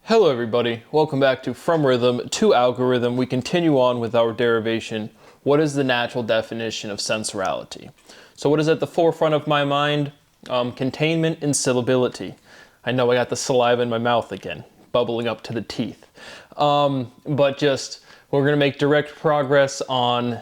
Hello everybody, welcome back to From Rhythm to Algorithm. We continue on with our derivation. What is the natural definition of sensorality? So what is at the forefront of my mind? Containment and syllability. I know I got the saliva in my mouth again, bubbling up to the teeth. We're going to make direct progress on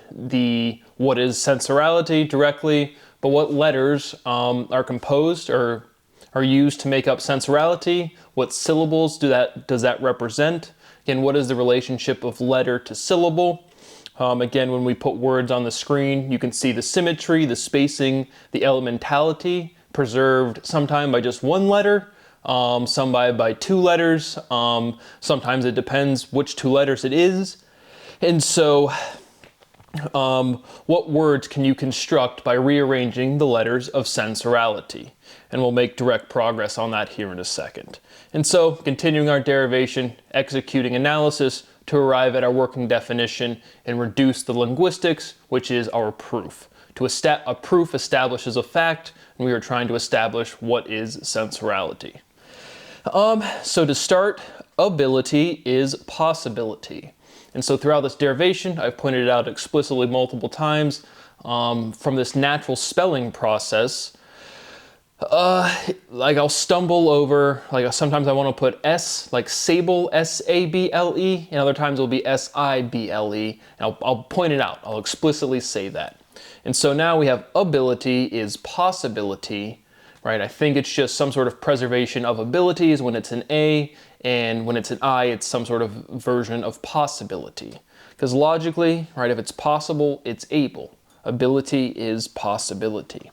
what is sensorality directly, but what letters are composed or are used to make up sensorality. What syllables does that represent? Again, what is the relationship of letter to syllable? Again, when we put words on the screen, you can see the symmetry, the spacing, the elementality, preserved sometime by just one letter, some by two letters. Sometimes it depends which two letters it is. And so, what words can you construct by rearranging the letters of sensorality? And we'll make direct progress on that here in a second. And so, continuing our derivation, executing analysis to arrive at our working definition and reduce the linguistics, which is our proof. A proof establishes a fact, and we are trying to establish what is sensorality. So to start, ability is possibility. And so throughout this derivation, I've pointed it out explicitly multiple times, from this natural spelling process, I'll stumble over, sometimes I want to put S, like sable, S-A-B-L-E, and other times it'll be S-I-B-L-E. I'll point it out, I'll explicitly say that. And so now we have ability is possibility, right? I think it's just some sort of preservation of abilities when it's an A, and when it's an I, it's some sort of version of possibility. Because logically, right, if it's possible, it's able. Ability is possibility.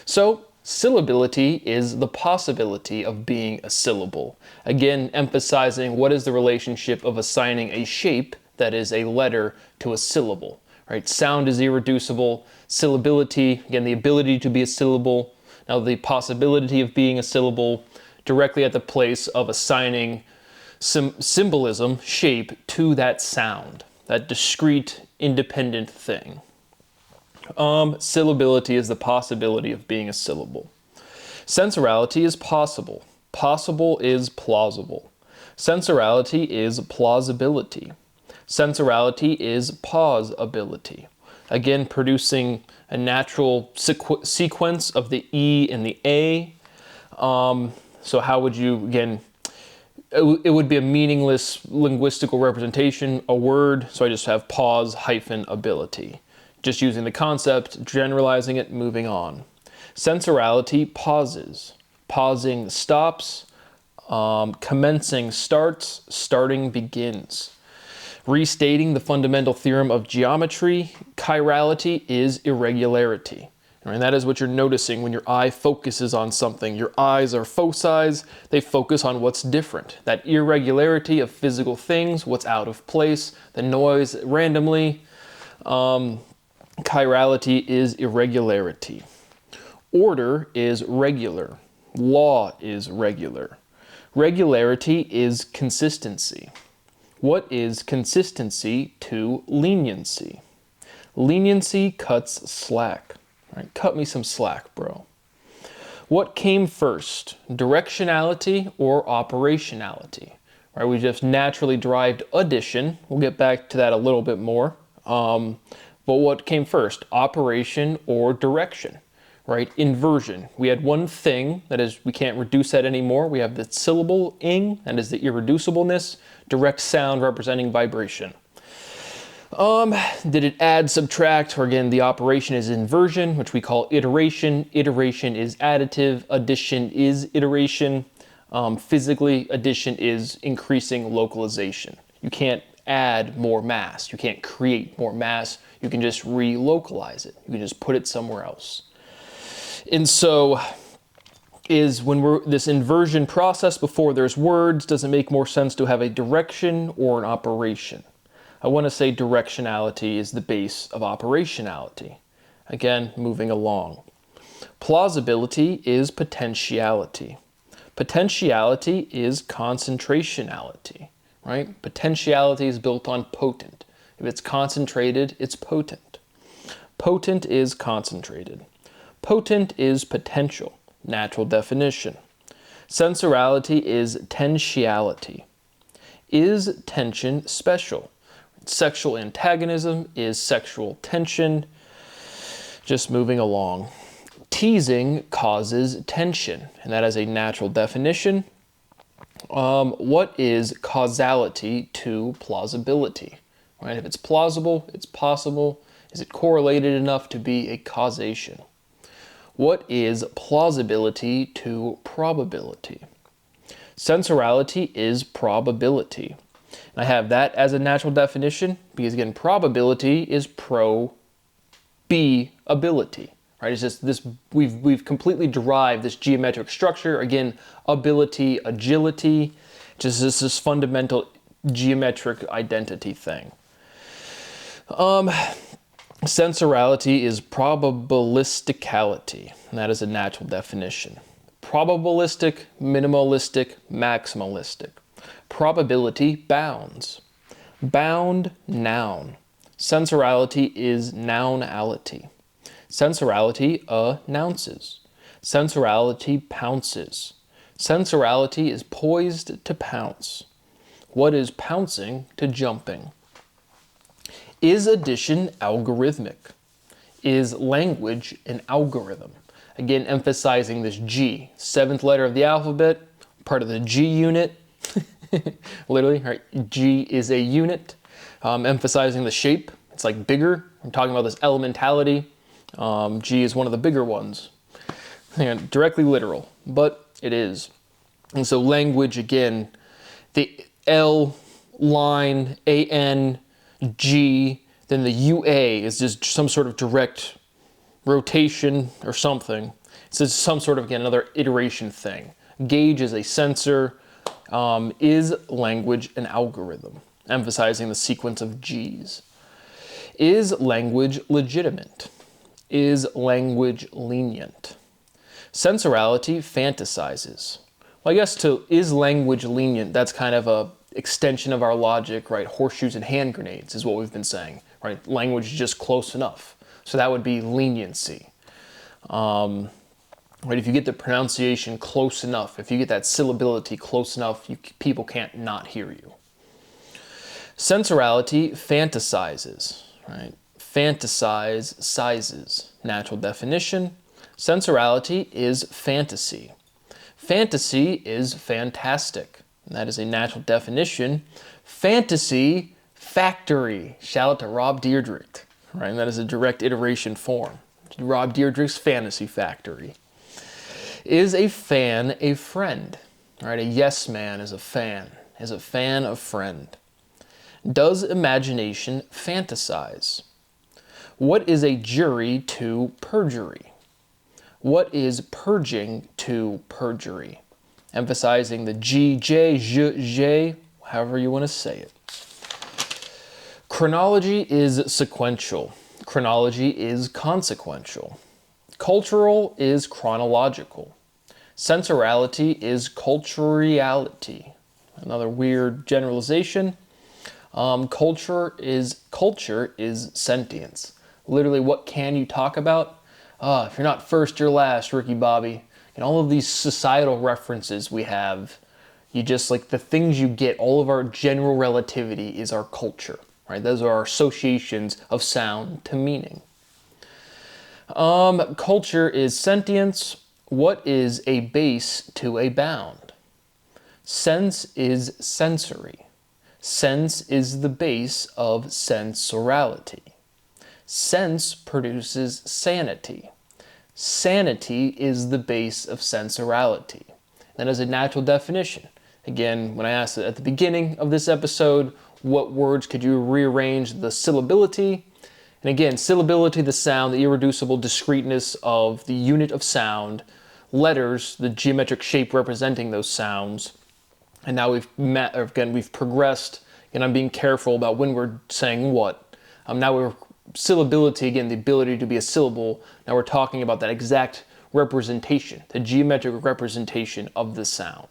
So, syllability is the possibility of being a syllable. Again, emphasizing what is the relationship of assigning a shape, that is a letter, to a syllable. Right? Sound is irreducible. Syllability, again, the ability to be a syllable. Now the possibility of being a syllable directly at the place of assigning some symbolism, shape, to that sound, that discrete, independent thing. Syllability is the possibility of being a syllable. Sensorality is possible. Possible is plausible. Sensorality is plausibility. Sensorality is pausability. Again, producing a natural sequence of the E and the A. So how would you, again, it would be a meaningless linguistical representation, a word, so I just have pause hyphen ability. Just using the concept, generalizing it, moving on. Sensorality pauses. Pausing stops. Commencing starts. Starting begins. Restating the fundamental theorem of geometry, chirality is irregularity. And that is what you're noticing when your eye focuses on something. Your eyes are foci, they focus on what's different. That irregularity of physical things, what's out of place, the noise randomly. Chirality is irregularity. Order is regular. Law is regular. Regularity is consistency. What is consistency to leniency? Leniency cuts slack. Right, cut me some slack, bro. What came first, directionality or operationality? Right, we just naturally derived addition. We'll get back to that a little bit more. But what came first, operation or direction? Right, inversion. We had one thing, that is, we can't reduce that anymore. We have the syllable ing, that is the irreducibleness, direct sound representing vibration. Did it add, subtract, or again, the operation is inversion, which we call iteration. Iteration is additive, addition is iteration. Physically, addition is increasing localization. You can't add more mass. You can't create more mass. You can just relocalize it. You can just put it somewhere else. And so, this inversion process before there's words, does it make more sense to have a direction or an operation? I want to say directionality is the base of operationality. Again, moving along. Plausibility is potentiality. Potentiality is concentrationality, right? Potentiality is built on potent. If it's concentrated, it's potent. Potent is concentrated. Potent is potential. Natural definition. Sensorality is potentiality. Is tension special? Sexual antagonism is sexual tension. Just moving along. Teasing causes tension, and that is a natural definition. What is causality to plausibility? Right? If it's plausible, it's possible. Is it correlated enough to be a causation? What is plausibility to probability? Sensorality is probability. And I have that as a natural definition because, again, probability is pro-B-ability. Right? It's just this, we've completely derived this geometric structure. Again, ability, agility, just this fundamental geometric identity thing. Sensorality is probabilisticality, and that is a natural definition. Probabilistic, minimalistic, maximalistic. Probability bounds. Bound, noun. Sensorality is nounality. Sensorality announces. Sensorality pounces. Sensorality is poised to pounce. What is pouncing to jumping? Is addition algorithmic? Is language an algorithm? Again, emphasizing this G, seventh letter of the alphabet, part of the G unit. Literally, right? G is a unit. Emphasizing the shape. It's like bigger. I'm talking about this elementality. G is one of the bigger ones. And directly literal, but it is. And so language, again, the L line, A-N, G, then the UA is just some sort of direct rotation or something. It's just some sort of, again, another iteration thing. Gauge is a sensor. Is language an algorithm? Emphasizing the sequence of G's. Is language legitimate? Is language lenient? Sensorality fantasizes. Well, I guess is language lenient, that's kind of a extension of our logic, right? Horseshoes and hand grenades is what we've been saying, right? Language is just close enough. So that would be leniency. Right? If you get the pronunciation close enough, if you get that syllability close enough, people can't not hear you. Sensorality fantasizes, right? Fantasize sizes. Natural definition. Sensorality is fantasy. Fantasy is fantastic. And that is a natural definition. Fantasy factory. Shout out to Rob Dyrdek. Right? And that is a direct iteration form. Rob Dyrdek's Fantasy Factory. Is a fan a friend? All right, a yes man is a fan. Is a fan a friend? Does imagination fantasize? What is a jury to perjury? What is purging to perjury? Emphasizing the G, J, J, however you want to say it. Chronology is sequential. Chronology is consequential. Cultural is chronological. Sensorality is culturality. Another weird generalization. Culture is sentience. Literally, what can you talk about? If you're not first, you're last, Ricky Bobby. And all of these societal references we have, you just like the things you get, all of our general relativity is our culture, right? Those are our associations of sound to meaning. Culture is sentience. What is a base to a bound? Sense is sensory. Sense is the base of sensorality. Sense produces sanity. Sanity is the base of sensorality. That is a natural definition. Again, when I asked at the beginning of this episode, what words could you rearrange the syllability? And again, syllability, the sound, the irreducible discreteness of the unit of sound, letters, the geometric shape representing those sounds. And now we've progressed, and I'm being careful about when we're saying what. Now we're syllability, again, the ability to be a syllable. Now we're talking about that exact representation, the geometric representation of the sound.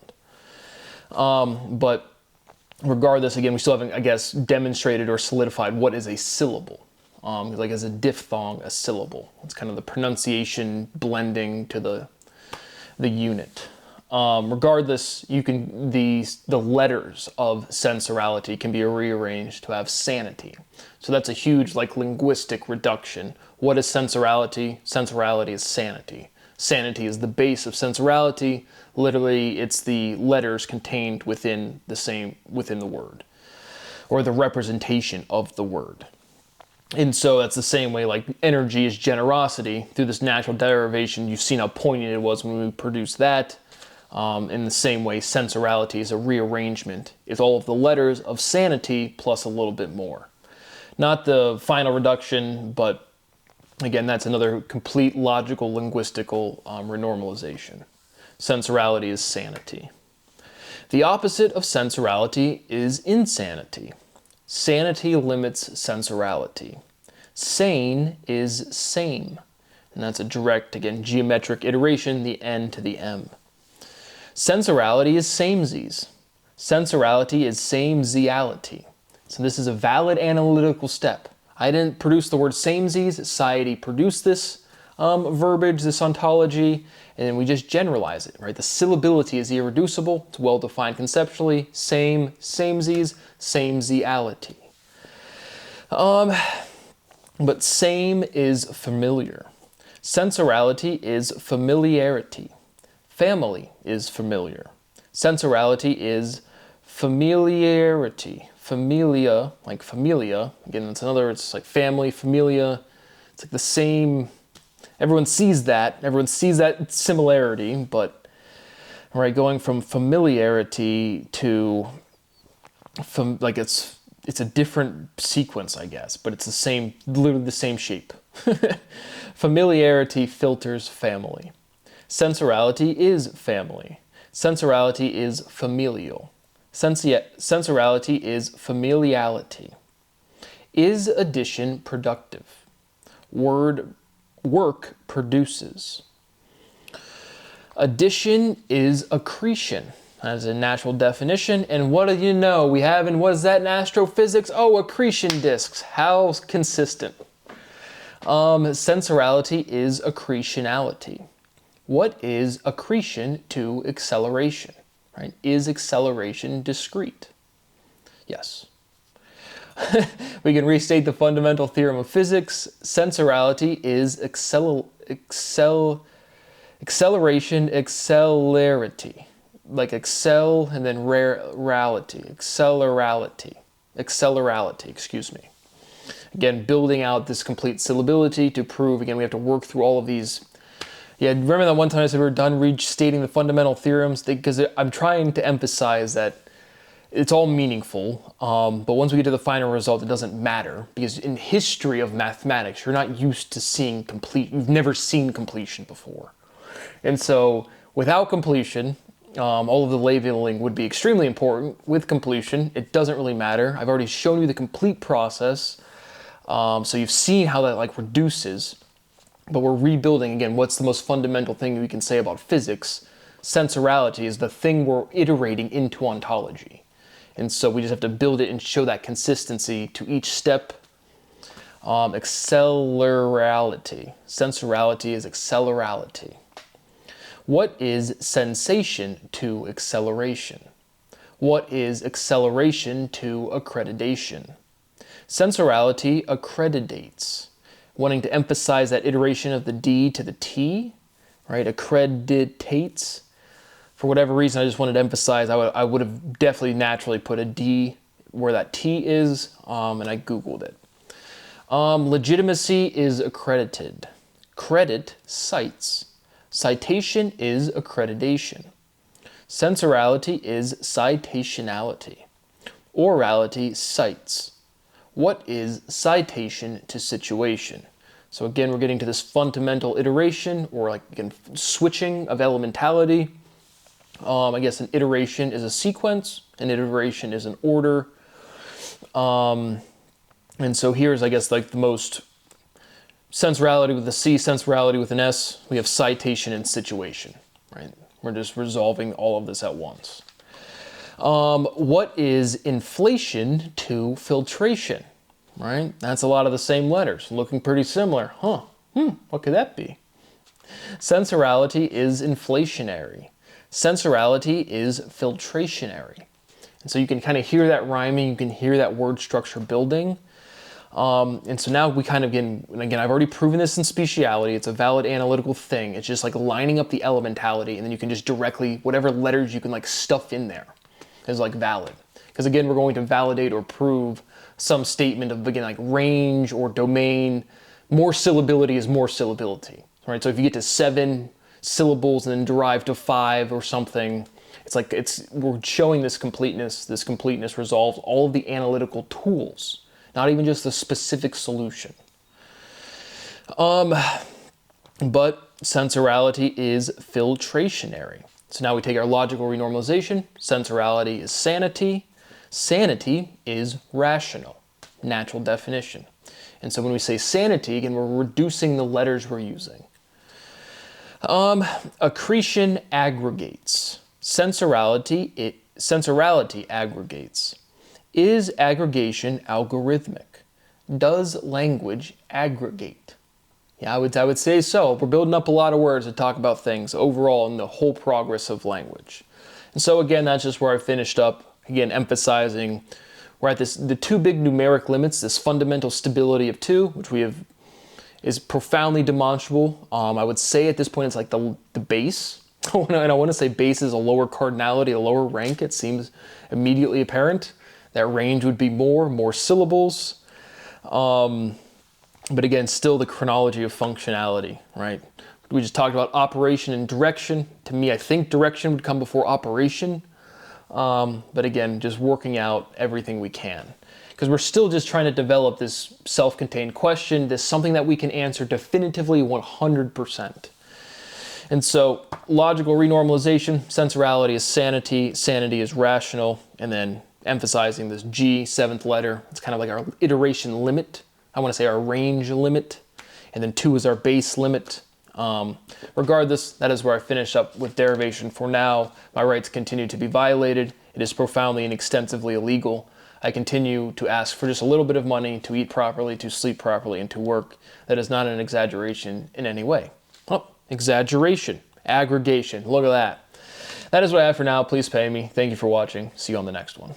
But regardless, again, we still haven't, I guess, demonstrated or solidified what is a syllable. Like as a diphthong, a syllable. It's kind of the pronunciation blending to the unit. Regardless, the letters of sensorality can be rearranged to have sanity. So that's a huge linguistic reduction. What is sensorality? Sensorality is sanity. Sanity is the base of sensorality. Literally, it's the letters contained within the word, or the representation of the word. And so that's the same way energy is generosity. Through this natural derivation, you've seen how poignant it was when we produced that. In the same way, sensorality is a rearrangement. It's all of the letters of sanity plus a little bit more. Not the final reduction, but again, that's another complete logical linguistical renormalization. Sensorality is sanity. The opposite of sensorality is insanity. Sanity limits sensorality. Sane is same. And that's a direct, again, geometric iteration, the N to the M. Sensorality is samesies. Sensorality is sameziality. So this is a valid analytical step. I didn't produce the word samesies. Society produced this verbiage, this ontology, and then we just generalize it, right? The syllability is irreducible. It's well defined conceptually. Same, samesies, sameziality. But same is familiar. Sensorality is familiarity. Family is familiar. Sensorality is familiarity. Familia, like familia, again, it's like family, familia. It's like the same, everyone sees that similarity, but, right, going from familiarity to, it's a different sequence, I guess, but it's the same, literally the same shape. Familiarity filters family. Sensorality is family. Sensorality is familial. Sensorality is familiality. Is addition productive? Work produces. Addition is accretion. That is a natural definition. And what do you know? We have, and what is that in astrophysics? Oh, accretion disks. How consistent. Sensorality is accretionality. What is accretion to acceleration? Right? Is acceleration discrete? Yes. We can restate the fundamental theorem of physics. Sensorality is acceleration, accelerity. Like excel and then rarity. Accelerality, excuse me. Again, building out this complete syllability to prove, again, we have to work through all of these. Yeah, remember that one time I said we were done restating the fundamental theorems? Because I'm trying to emphasize that it's all meaningful, but once we get to the final result, it doesn't matter. Because in the history of mathematics, you're not used to seeing you've never seen completion before. And so, without completion, all of the labeling would be extremely important. With completion, it doesn't really matter. I've already shown you the complete process, so you've seen how that reduces. But we're rebuilding, again, what's the most fundamental thing we can say about physics? Sensorality is the thing we're iterating into ontology. And so we just have to build it and show that consistency to each step. Accelerality. Sensorality is accelerality. What is sensation to acceleration? What is acceleration to accreditation? Sensorality accreditates. Wanting to emphasize that iteration of the D to the T, right? Accreditates. For whatever reason, I just wanted to emphasize, I would have definitely naturally put a D where that T is, and I Googled it. Legitimacy is accredited. Credit cites. Citation is accreditation. Sensorality is citationality. Orality cites. What is citation to situation? So again, we're getting to this fundamental iteration, or again, switching of elementality. I guess an iteration is a sequence, an iteration is an order. And so here's, I guess, the most sensorality with a C, sensorality with an S. We have citation and situation, right? We're just resolving all of this at once. What is inflation to filtration, right? That's a lot of the same letters, looking pretty similar. What could that be? Sensorality is inflationary. Sensorality is filtrationary. And so you can kind of hear that rhyming, you can hear that word structure building. And so now we kind of and again, I've already proven this in speciality. It's a valid analytical thing. It's just like lining up the elementality, and then you can just directly, whatever letters you can like stuff in there is like valid. Because again, we're going to validate or prove some statement of, again, like range or domain. More syllability is more syllability, right? So if you get to 7 syllables and then derive to 5 or something, we're showing this completeness. This completeness resolves all of the analytical tools, not even just the specific solution. But sensorality is filtrationary. So now we take our logical renormalization. Sensorality is sanity. Sanity is rational. Natural definition. And so when we say sanity, again, we're reducing the letters we're using. Accretion aggregates. Sensorality aggregates. Is aggregation algorithmic? Does language aggregate? Yeah, I would say so. We're building up a lot of words to talk about things overall in the whole progress of language. And so again, that's just where I finished up, again, emphasizing we're at the 2 big numeric limits, this fundamental stability of 2, which is profoundly demonstrable. I would say at this point it's like the base. And I want to say base is a lower cardinality, a lower rank. It seems immediately apparent. That range would be more syllables. But again, still the chronology of functionality, right? We just talked about operation and direction. To me, I think direction would come before operation. But again, just working out everything we can. Because we're still just trying to develop this self-contained question, this something that we can answer definitively 100%. And so logical renormalization, sensorality is sanity, sanity is rational, and then emphasizing this G, 7th letter. It's kind of like our iteration limit. I want to say our range limit. And then 2 is our base limit. Regardless, that is where I finish up with derivation for now. My rights continue to be violated. It is profoundly and extensively illegal. I continue to ask for just a little bit of money to eat properly, to sleep properly, and to work. That is not an exaggeration in any way. Oh, exaggeration, aggregation, look at that. That is what I have for now. Please pay me. Thank you for watching. See you on the next one.